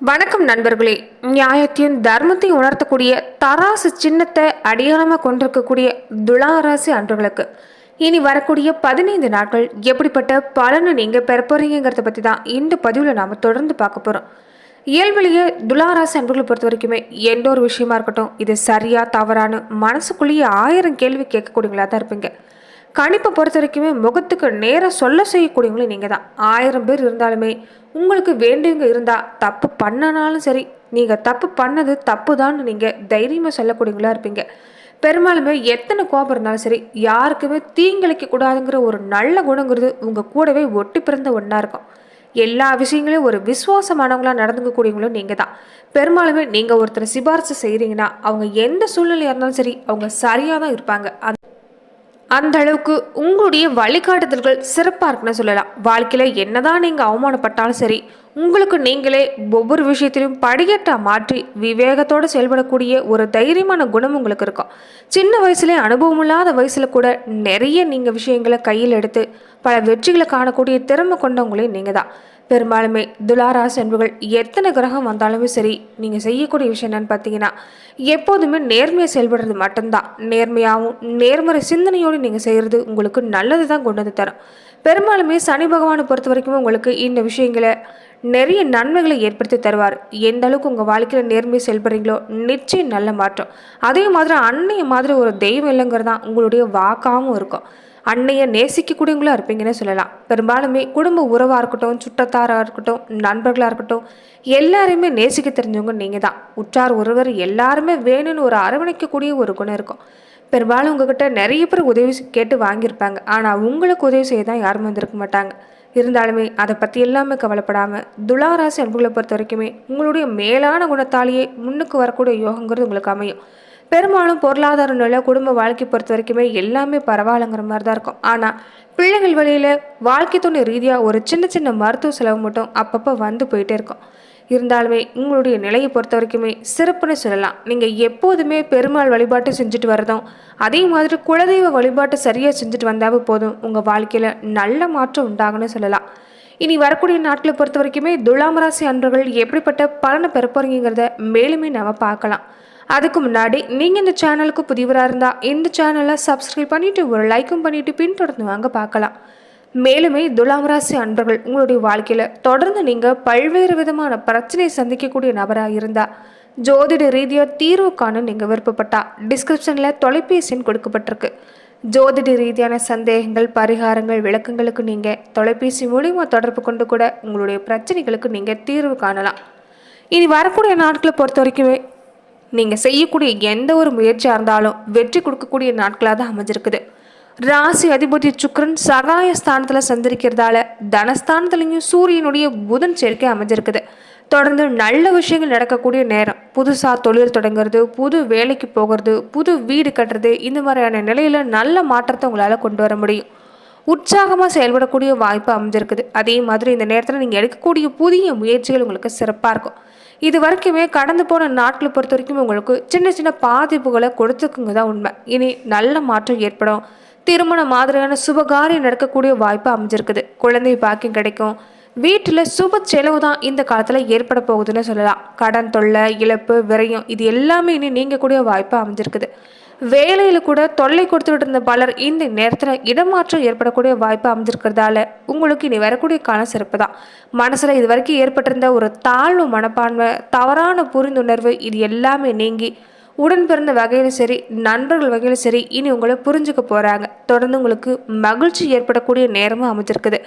வணக்கம் நண்பர்களே. நியாயத்தையும் தர்மத்தையும் உணர்த்தக்கூடிய தராசு சின்னத்தை அடையாளமாக கொண்டிருக்கக்கூடிய துளாராசி அன்பர்களுக்கு இனி வரக்கூடிய 15 நாட்கள் எப்படிப்பட்ட பலனை நீங்கள் பெற போறீங்கிறத பற்றி தான் இந்த பதிவில் நாம் தொடர்ந்து பார்க்க போகிறோம். இயல்பிலேயே துளாராசி அன்பர்களை பொறுத்த வரைக்குமே எந்த ஒரு விஷயமா இருக்கட்டும், இது சரியா தவறான மனசுக்குள்ளேயே 1000 கேள்வி கேட்கக்கூடியவங்களா தான் இருப்பீங்க. கணிப்பை பொறுத்த வரைக்குமே முகத்துக்கு நேராக சொல்ல செய்யக்கூடியவங்களும் நீங்கள் தான். 1000 பேர் இருந்தாலுமே உங்களுக்கு வேண்டியவங்க இருந்தால் தப்பு பண்ணனாலும் சரி, நீங்கள் தப்பு பண்ணது தப்பு தான் நீங்கள் தைரியமாக சொல்லக்கூடியவங்களா இருப்பீங்க. பெரும்பாலுமே எத்தனை கோபம் இருந்தாலும் சரி, யாருக்குமே தீங்கிழைக்க கூடாதுங்கிற ஒரு நல்ல குணங்கிறது உங்கள் கூடவே ஒட்டி பிறந்த ஒன்றா இருக்கும். எல்லா விஷயங்களையும் ஒரு விசுவாசமானவங்களாக நடந்துக்கக்கூடியவங்களும் நீங்கள் தான். பெரும்பாலுமே நீங்கள் ஒருத்தர் சிபாரிசு செய்கிறீங்கன்னா அவங்க எந்த சூழ்நிலையாக இருந்தாலும் சரி அவங்க சரியாக தான் இருப்பாங்க. அந்த அளவுக்கு உங்களுடைய வழிகாட்டுதல்கள் சிறப்பாக இருக்குன்னு சொல்லலாம். வாழ்க்கையில் என்னதான் நீங்கள் அவமானப்பட்டாலும் சரி, உங்களுக்கு நீங்களே ஒவ்வொரு விஷயத்திலையும் படிக்கட்டாக மாற்றி விவேகத்தோடு செயல்படக்கூடிய ஒரு தைரியமான குணம் உங்களுக்கு இருக்கும். சின்ன வயசுலேயே அனுபவம் இல்லாத வயசில் கூட நிறைய நீங்கள் விஷயங்களை கையில் எடுத்து பல வெற்றிகளை காணக்கூடிய திறமை கொண்டவங்களே நீங்கள் தான். பெரும்பாலுமே துளாராசி அன்புகள் எத்தனை கிரகம் வந்தாலுமே சரி, நீங்கள் செய்யக்கூடிய விஷயம் என்னன்னு பார்த்தீங்கன்னா, எப்போதுமே நேர்மையாக செயல்படுறது மட்டும்தான். நேர்மையாகவும் நேர்மறை சிந்தனையோடு நீங்கள் செய்கிறது உங்களுக்கு நல்லது தான் கொண்டு வந்து தரும். பெரும்பாலுமே சனி பகவானை பொறுத்த வரைக்கும் உங்களுக்கு இந்த விஷயங்களை நிறைய நன்மைகளை ஏற்படுத்தி தருவார். எந்த அளவுக்கு உங்கள் வாழ்க்கையில் நேர்மையாக செயல்படுறீங்களோ நிச்சயம் நல்ல மாற்றம். அதே மாதிரி அன்னைய மாதிரி ஒரு தெய்வம் இல்லைங்கிறது தான் உங்களுடைய வாக்காகவும் இருக்கும். அன்னையை நேசிக்கக்கூடியவங்களா இருப்பீங்கன்னு சொல்லலாம். பெரும்பாலுமே குடும்ப உறவாக இருக்கட்டும், சுற்றத்தாராக இருக்கட்டும், நண்பர்களாக இருக்கட்டும், எல்லாரையுமே நேசிக்க தெரிஞ்சவங்க நீங்கள் தான். உற்றார் ஒருவர் எல்லாருமே வேணும்னு ஒரு அரவணைக்கக்கூடிய ஒரு குணம் இருக்கும். பெரும்பாலும் உங்ககிட்ட நிறைய பேர் உதவி கேட்டு வாங்கியிருப்பாங்க. ஆனால் உங்களுக்கு உதவி செய்ய தான் யாரும் வந்திருக்க மாட்டாங்க. இருந்தாலுமே அதை பற்றி எல்லாமே கவலைப்படாமல் துளாராசி அன்புகளை பொறுத்த வரைக்குமே உங்களுடைய மேலான குணத்தாலேயே முன்னுக்கு வரக்கூடிய யோகங்கிறது உங்களுக்கு அமையும். பெரும்பாலும் பொருளாதார நிலை, குடும்ப வாழ்க்கை பொறுத்த வரைக்குமே எல்லாமே பரவாயில்லைங்கிற மாதிரி தான் இருக்கும். ஆனால் பிள்ளைகள் வழியில் வாழ்க்கை துணை ரீதியாக ஒரு சின்ன சின்ன மருத்துவ செலவு மட்டும் அப்பப்போ வந்து போயிட்டே இருக்கும். இருந்தாலுமே உங்களுடைய நிலையை பொறுத்த வரைக்குமே சிறப்புன்னு சொல்லலாம். நீங்கள் எப்போதுமே பெருமாள் வழிபாட்டு செஞ்சுட்டு வரதும், அதே மாதிரி குலதெய்வ வழிபாட்டு சரியாக செஞ்சுட்டு வந்தாவே போதும் உங்கள் வாழ்க்கையில் நல்ல மாற்றம் உண்டாகுன்னு சொல்லலாம். இனி வரக்கூடிய நாட்களை பொறுத்த வரைக்குமே துலாம் ராசி அன்பர்கள் எப்படிப்பட்ட பலனை பெற போறீங்கிறத மேலுமே நம்ம பார்க்கலாம். அதுக்கு முன்னாடி நீங்கள் இந்த சேனலுக்கு புதியவராக இருந்தால் இந்த சேனலை சப்ஸ்கிரைப் பண்ணிவிட்டு ஒரு லைக்கும் பண்ணிவிட்டு பின்தொடர்ந்து வாங்க பார்க்கலாம். மேலுமே துலாம் ராசி அன்பர்கள் உங்களுடைய வாழ்க்கையில் தொடர்ந்து நீங்கள் பல்வேறு விதமான பிரச்சனையை சந்திக்கக்கூடிய நபராக இருந்தால், ஜோதிட ரீதியாக தீர்வு காண நீங்கள் விருப்பப்பட்டா டிஸ்கிரிப்ஷனில் தொலைபேசி எண் கொடுக்கப்பட்டிருக்கு. ஜோதிட ரீதியான சந்தேகங்கள், பரிகாரங்கள், விளக்கங்களுக்கு நீங்கள் தொலைபேசி மூலிமா தொடர்பு கொண்டு கூட உங்களுடைய பிரச்சனைகளுக்கு நீங்கள் தீர்வு காணலாம். இனி வரக்கூடிய நாட்களை பொறுத்த வரைக்குமே நீங்கள் செய்யக்கூடிய எந்த ஒரு முயற்சியாக இருந்தாலும் வெற்றி கொடுக்கக்கூடிய நாட்களாக தான் அமைஞ்சிருக்குது. ராசி அதிபதி சுக்கிரன் சகாய ஸ்தானத்தில் சந்திரிக்கிறதால தனஸ்தானத்துலேயும் சூரியனுடைய புதன் சேர்க்கை அமைஞ்சிருக்குது. தொடர்ந்து நல்ல விஷயங்கள் நடக்கக்கூடிய நேரம். புதுசாக தொழில் தொடங்குறது, புது வேலைக்கு போகிறது, புது வீடு கட்டுறது, இந்த மாதிரியான நிலையில் நல்ல மாற்றத்தை உங்களால் கொண்டு வர முடியும். உற்சாகமாக செயல்படக்கூடிய வாய்ப்பு அமைஞ்சிருக்குது. அதே மாதிரி இந்த நேரத்தில் நீங்கள் எடுக்கக்கூடிய புதிய முயற்சிகள் உங்களுக்கு சிறப்பாக இருக்கும். இது வரைக்குமே கடந்து போன நாட்களை பொறுத்த வரைக்கும் உங்களுக்கு சின்ன சின்ன பாதிப்புகளை கொடுத்துக்குங்க தான் உண்மை. இனி நல்ல மாற்றம் ஏற்படும். திருமண மாதிரியான சுபகாரியம் நடக்கக்கூடிய வாய்ப்பு அமைஞ்சிருக்குது. குழந்தை பாக்கியம் கிடைக்கும். வீட்டில் சுப செலவு தான் இந்த காலத்தில் ஏற்பட போகுதுன்னு சொல்லலாம். கடன் தொல்லை, இழப்பு, விரயம் இது எல்லாமே இனி நீங்கக்கூடிய வாய்ப்பு அமைஞ்சிருக்குது. வேலையில் கூட தொல்லை கொடுத்துக்கிட்டு இருந்த பலர் இந்த நேரத்தில் இடமாற்றம் ஏற்படக்கூடிய வாய்ப்பு அமைஞ்சிருக்கிறதால உங்களுக்கு இனி வரக்கூடிய காலம் சிறப்பு தான். மனசில் இது வரைக்கும் ஏற்பட்டிருந்த ஒரு தாழ்வு மனப்பான்மை, தவறான புரிந்துணர்வு இது எல்லாமே நீங்கி உடன் பிறந்த வகையிலும் சரி, நண்பர்கள் வகையிலும் சரி இனி உங்களை புரிஞ்சுக்க போகிறாங்க. தொடர்ந்து உங்களுக்கு மகிழ்ச்சி ஏற்படக்கூடிய நேரமும் அமைஞ்சிருக்குது.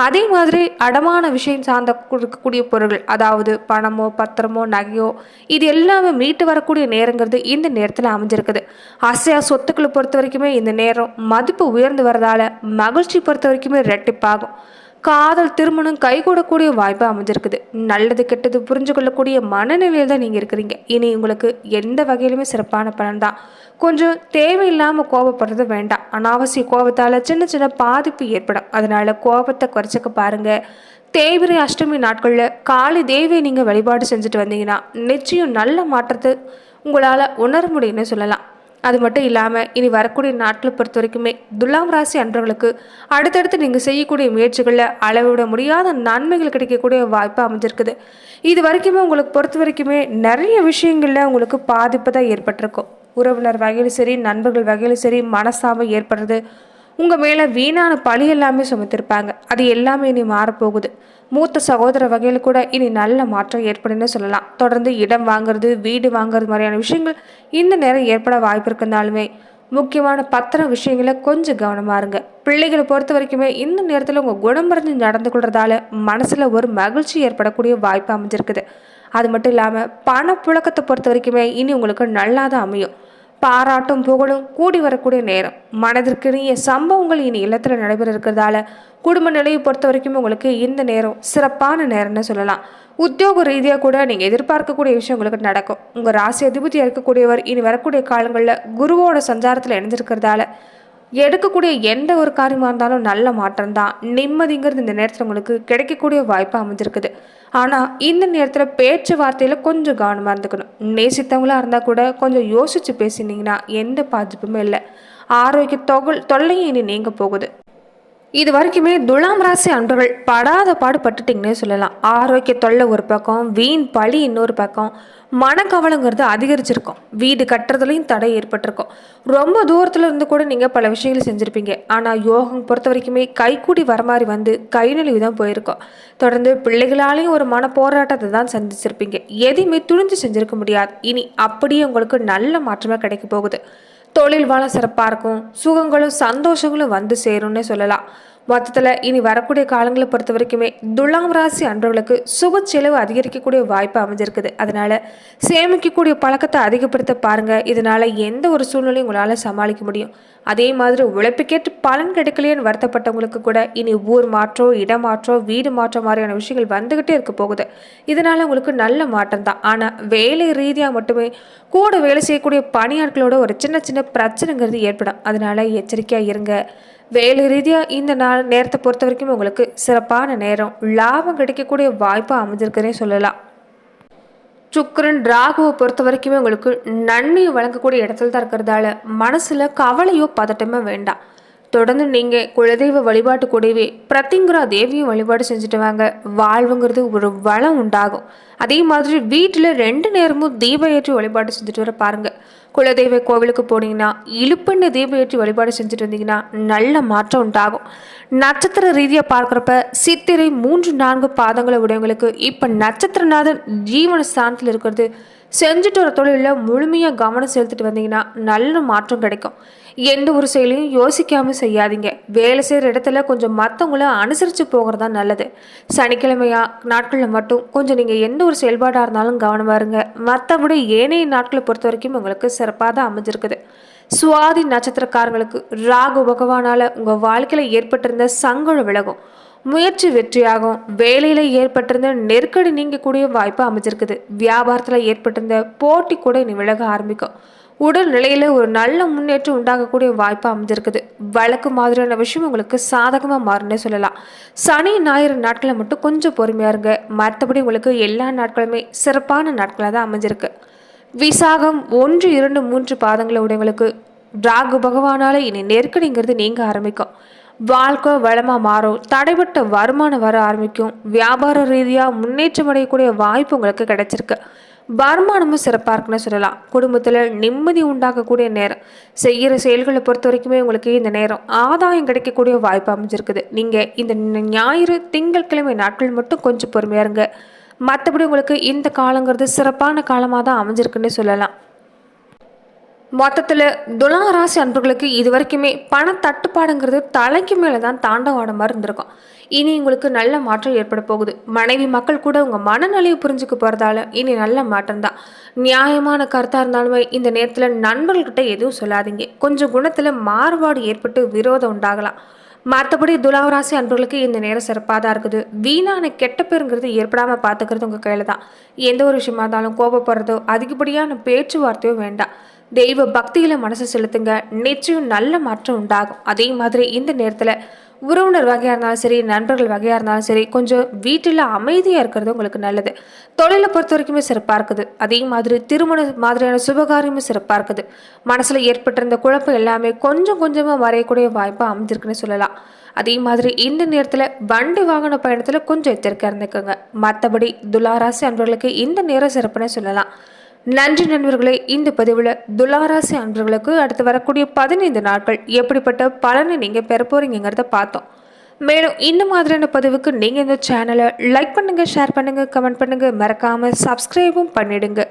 அதே மாதிரி அடமான விஷயம் சார்ந்த கொடுக்கக்கூடிய பொருட்கள், அதாவது பணமோ பத்திரமோ நகையோ இது எல்லாமே மீட்டு வரக்கூடிய நேரங்கிறது இந்த நேரத்தில் அமைஞ்சிருக்குது. அசையா சொத்துக்களை பொறுத்த வரைக்குமே இந்த நேரம் மதிப்பு உயர்ந்து வரதால மகிழ்ச்சி பொறுத்த வரைக்குமே ரெட்டிப்பாகும். காதல், திருமணம் கைகூடக்கூடிய வாய்ப்பு அமைஞ்சிருக்குது. நல்லது கெட்டது புரிஞ்சு கொள்ளக்கூடிய மனநிலையில் தான் நீங்கள் இருக்கிறீங்க. இனி உங்களுக்கு எந்த வகையிலுமே சிறப்பான பலன் தான். கொஞ்சம் தேவையில்லாமல் கோபப்படுறது வேண்டாம். அனாவசிய கோபத்தால் சின்ன சின்ன பாதிப்பு ஏற்படும். அதனால கோபத்தை குறைச்சிக்க பாருங்கள். தேய்பிரை அஷ்டமி நாட்களில் காளி தேவியை நீங்கள் வழிபாடு செஞ்சுட்டு வந்தீங்கன்னா நிச்சயம் நல்ல மாற்றத்தை உங்களால் உணர முடியும்னு சொல்லலாம். அது மட்டும் இல்லாமல் இனி வரக்கூடிய நாட்களை பொறுத்த வரைக்குமே துலாம் ராசி அன்பர்களுக்கு அடுத்தடுத்து நீங்கள் செய்யக்கூடிய முயற்சிகளில் அளவிட முடியாத நன்மைகள் கிடைக்கக்கூடிய வாய்ப்பு அமைஞ்சிருக்குது. இது வரைக்குமே உங்களுக்கு பொறுத்த வரைக்குமே நிறைய விஷயங்களில் உங்களுக்கு பாதிப்பு தான் ஏற்பட்டிருக்கும். உறவினர் வகையிலும் சரி, நண்பர்கள் வகையிலும் சரி, மனஸ்தாபம் ஏற்படுறது, உங்கள் மேலே வீணான பழி எல்லாமே சுமத்திருப்பாங்க. அது எல்லாமே இனி மாறப்போகுது. மூத்த சகோதர வகையில் கூட இனி நல்ல மாற்றம் ஏற்படுன்னு சொல்லலாம். தொடர்ந்து இடம் வாங்குறது, வீடு வாங்குறது மாதிரியான விஷயங்கள் இந்த நேரம் ஏற்பட வாய்ப்பு இருக்குனாலுமே முக்கியமான பத்திர விஷயங்களை கொஞ்சம் கவனமாக இருங்க. பிள்ளைகளை பொறுத்த வரைக்குமே இந்த நேரத்தில் உங்கள் குணமறிஞ்சு நடந்து கொள்றதால மனசில் ஒரு மகிழ்ச்சி ஏற்படக்கூடிய வாய்ப்பு அமைஞ்சிருக்குது. அது மட்டும் இல்லாமல் பணப்புழக்கத்தை பொறுத்த வரைக்குமே இனி உங்களுக்கு நல்லா தான் அமையும். பாராட்டும் புகழும் கூடி வரக்கூடிய நேரம். மனதிற்கு இனிய சம்பவங்கள் இனி இல்லத்தில் நடைபெற இருக்கிறதால குடும்ப நிலையை பொறுத்த வரைக்கும் உங்களுக்கு இந்த நேரம் சிறப்பான நேரம்னு சொல்லலாம். உத்தியோக ரீதியாக கூட நீங்கள் எதிர்பார்க்கக்கூடிய விஷயம் உங்களுக்கு நடக்கும். உங்கள் ராசி அதிபதியாக இருக்கக்கூடியவர் இனி வரக்கூடிய காலங்களில் குருவோட சஞ்சாரத்தில் இணைஞ்சிருக்கிறதால எடுக்கக்கூடிய எந்த ஒரு காரியமாக இருந்தாலும் நல்ல மாற்றம் தான். நிம்மதிங்கிறது இந்த நேரத்தில் உங்களுக்கு கிடைக்கக்கூடிய வாய்ப்பு அமைஞ்சிருக்குது. ஆனால் இந்த நேரத்தில் பேச்சுவார்த்தையில் கொஞ்சம் கவனமாக இருந்துக்கணும். நேசித்தவங்களாக இருந்தால் கூட கொஞ்சம் யோசித்து பேசினீங்கன்னா எந்த பாதிப்புமே இல்லை. ஆரோக்கிய தொல்லையும் இனி நீங்க போகுது. இது வரைக்குமே துலாம் ராசி அன்பர்கள் படாத பாடுபட்டுட்டிங்கன்னே சொல்லலாம். ஆரோக்கிய தொல்லை ஒரு பக்கம், வீண் பழி இன்னொரு பக்கம், மனக்கவலைங்கிறது அதிகரிச்சிருக்கும். வீடு கட்டுறதுலையும் தடை ஏற்பட்டிருக்கும். ரொம்ப தூரத்தில் இருந்து கூட நீங்கள் பல விஷயங்கள் செஞ்சுருப்பீங்க. ஆனால் யோகம் பொறுத்த வரைக்குமே கைக்கூடி வர மாதிரி வந்து கை நழுவி தான் போயிருக்கோம். தொடர்ந்து பிள்ளைகளாலேயும் ஒரு மன போராட்டத்தை தான் சந்திச்சிருப்பீங்க. எதையுமே துணிஞ்சு செஞ்சுருக்க முடியாது. இனி அப்படியே உங்களுக்கு நல்ல மாற்றமாக கிடைக்க போகுது. தொழில் வளம் சிறப்பாக இருக்கும். சுகங்களும் சந்தோஷங்களும் வந்து சேரும்னே சொல்லலாம். மொத்தத்தில் இனி வரக்கூடிய காலங்களை பொறுத்த வரைக்குமே துலாம் ராசி அன்பர்களுக்கு சுப செலவு அதிகரிக்கக்கூடிய வாய்ப்பு அமைஞ்சிருக்குது. அதனால சேமிக்கக்கூடிய பழக்கத்தை அதிகப்படுத்த பாருங்க. இதனால எந்த ஒரு சூழ்நிலையும் உங்களால் சமாளிக்க முடியும். அதே மாதிரி உழைப்புக்கேற்று பலன் கிடைக்கலையேன்னு வருத்தப்பட்டவங்களுக்கு கூட இனி ஊர் மாற்றம், இடமாற்றம், வீடு மாற்றம் மாதிரியான விஷயங்கள் வந்துகிட்டே இருக்க போகுது. இதனால உங்களுக்கு நல்ல மாற்றம் தான். ஆனால் வேலை ரீதியாக மட்டுமே கூட வேலை செய்யக்கூடிய பணியாட்களோட ஒரு சின்ன சின்ன பிரச்சனைங்கிறது ஏற்படும். அதனால எச்சரிக்கையாக இருங்க. வேலை ரீதியாக இந்த நேரத்தை பொறுத்த வரைக்கும் உங்களுக்கு சிறப்பான நேரம். லாபம் கிடைக்கக்கூடிய வாய்ப்பு அமைஞ்சிருக்குன்னே சொல்லலாம். சுக்கிரன் ராகுவை பொறுத்த வரைக்குமே உங்களுக்கு நன்மையை வழங்கக்கூடிய இடத்துல தான் இருக்கிறதால மனசில் கவலையோ பதட்டமோ வேண்டாம். தொடர்ந்து நீங்கள் குலதெய்வ வழிபாட்டு கூடவே பிரத்திங்குரா தேவியும் வழிபாடு செஞ்சுட்டு வாங்க. வாழ்வுங்கிறது ஒரு வளம் உண்டாகும். அதே மாதிரி வீட்டில் 2 நேரமும் தீப ஏற்றி வழிபாடு செஞ்சுட்டு வர பாருங்க. குலதெய்வ கோவிலுக்கு போனீங்கன்னா இழுப்பெண்ண தீப ஏற்றி வழிபாடு செஞ்சுட்டு வந்தீங்கன்னா நல்ல மாற்றம் உண்டாகும். நட்சத்திர ரீதியாக பார்க்குறப்ப சித்திரை 3-4 பாதங்களை உடையவங்களுக்கு இப்போ நட்சத்திரநாதன் ஜீவன ஸ்தானத்தில் இருக்கிறது. செஞ்சுட்டு வர தொழிலில் முழுமையாக கவனம் செலுத்திட்டு வந்தீங்கன்னா நல்ல மாற்றம் கிடைக்கும். எந்த ஒரு செயலையும் யோசிக்காமல் செய்யாதீங்க. வேலை செய்கிற இடத்துல கொஞ்சம் மற்றவங்கள அனுசரித்து போகிறது தான் நல்லது. சனிக்கிழமையா நாட்களில் மட்டும் கொஞ்சம் நீங்கள் எந்த ஒரு செயல்பாடாக இருந்தாலும் கவனமாக இருங்க. மற்றபடி ஏனைய நாட்களை பொறுத்த வரைக்கும் உங்களுக்கு சிறப்பாக தான் அமைஞ்சிருக்குது. சுவாதி நட்சத்திரக்காரங்களுக்கு ராகு பகவானால் உங்கள் வாழ்க்கையில் ஏற்பட்டிருந்த சங்கடம் விலகும். முயற்சி வெற்றியாகும். வேலையில் ஏற்பட்டிருந்த நெருக்கடி நீங்கக்கூடிய வாய்ப்பு அமைஞ்சிருக்குது. வியாபாரத்தில் ஏற்பட்டிருந்த போட்டி கூட இனி விலக ஆரம்பிக்கும். உடல் நிலையில் ஒரு நல்ல முன்னேற்றம் உண்டாகக்கூடிய வாய்ப்பு அமைஞ்சிருக்குது. வழக்கு மாதிரியான விஷயம் உங்களுக்கு சாதகமாக மாறுன்னு சொல்லலாம். சனி ஞாயிறு நாட்களை மட்டும் கொஞ்சம் பொறுமையாக இருங்க. மற்றபடி உங்களுக்கு எல்லா நாட்களுமே சிறப்பான நாட்களாக தான் அமைஞ்சிருக்கு. விசாகம் 1, 2, 3 பாதங்களை உடையவங்களுக்கு ராகு பகவானால இனி நெருக்கடிங்கிறது நீங்க ஆரம்பிக்கும். வாழ்க்கை வளமாக மாறும். தடைப்பட்ட வருமானம் வர ஆரம்பிக்கும். வியாபார ரீதியாக முன்னேற்றம் அடையக்கூடிய வாய்ப்பு உங்களுக்கு கிடைச்சிருக்கு. வருமானமும் சிறப்பாக இருக்குன்னு சொல்லலாம். குடும்பத்தில் நிம்மதி உண்டாக்கக்கூடிய நேரம். செய்கிற செயல்களை பொறுத்த வரைக்குமே உங்களுக்கு இந்த நேரம் ஆதாயம் கிடைக்கக்கூடிய வாய்ப்பு அமைஞ்சிருக்குது. நீங்கள் இந்த ஞாயிறு திங்கட்கிழமை நாட்கள் மட்டும் கொஞ்சம் பொறுமையாக இருங்க. மற்றபடி உங்களுக்கு இந்த காலங்கிறது சிறப்பான காலமாக தான் அமைஞ்சிருக்குன்னு சொல்லலாம். மொத்தத்தில் துலாம் ராசி அன்பர்களுக்கு இது வரைக்குமே பண தட்டுப்பாடுங்கிறது தலைக்கு மேலே தான் தாண்டவாட மாதிரி இருந்திருக்கும். இனி உங்களுக்கு நல்ல மாற்றம் ஏற்பட போகுது. மனைவி மக்கள் கூட உங்கள் மனநிலையை புரிஞ்சுக்க போகிறதால இனி நல்ல மாற்றம் தான். நியாயமான கருத்தாக இருந்தாலுமே இந்த நேரத்தில் நண்பர்கள்கிட்ட எதுவும் சொல்லாதீங்க. கொஞ்சம் குணத்தில் மாறுபாடு ஏற்பட்டு விரோதம் உண்டாகலாம். மற்றபடி துலாம் ராசி அன்பர்களுக்கு இந்த நேரம் சிறப்பாக தான் இருக்குது. வீணான கெட்ட பேருங்கிறது ஏற்படாமல் பார்த்துக்கிறது உங்கள் கையில் தான். எந்த ஒரு விஷயமா இருந்தாலும் கோபப்படுறதோ அதிகப்படியான பேச்சுவார்த்தையோ வேண்டாம். தெய்வ பக்தியில் மனசை செலுத்துங்க. நிச்சயம் நல்ல மாற்றம் உண்டாகும். அதே மாதிரி இந்த நேரத்தில் உறவினர் வகையாக இருந்தாலும் சரி, நண்பர்கள் வகையாக இருந்தாலும் சரி, கொஞ்சம் வீட்டில் அமைதியாக இருக்கிறது உங்களுக்கு நல்லது. தொழிலை பொறுத்த வரைக்குமே சிறப்பாக இருக்குது. அதே மாதிரி திருமண மாதிரியான சுபகாரியமும் சிறப்பாக இருக்குது. மனசில் ஏற்பட்டிருந்த குழப்பம் எல்லாமே கொஞ்சம் கொஞ்சமாக மறையக்கூடிய வாய்ப்பாக அமைஞ்சிருக்குன்னு சொல்லலாம். அதே மாதிரி இந்த நேரத்தில் வண்டி வாகன பயணத்தில் கொஞ்சம் எச்சரிக்கையாக இருந்துக்கோங்க. மற்றபடி துளாராசி அன்பர்களுக்கு இந்த நேரம் சிறப்புனே சொல்லலாம். நன்றி நண்பர்களே. இந்த பதிவில் துளாராசி அன்பர்களுக்கு அடுத்து வரக்கூடிய 15 நாட்கள் எப்படிப்பட்ட பலனை நீங்கள் பெற போறீங்கிறத பார்த்தோம். மேலும் இந்த மாதிரியான பதிவுக்கு நீங்கள் இந்த சேனலை லைக் பண்ணுங்கள், ஷேர் பண்ணுங்கள், கமெண்ட் பண்ணுங்கள், மறக்காமல் சப்ஸ்கிரைபும் பண்ணிடுங்க.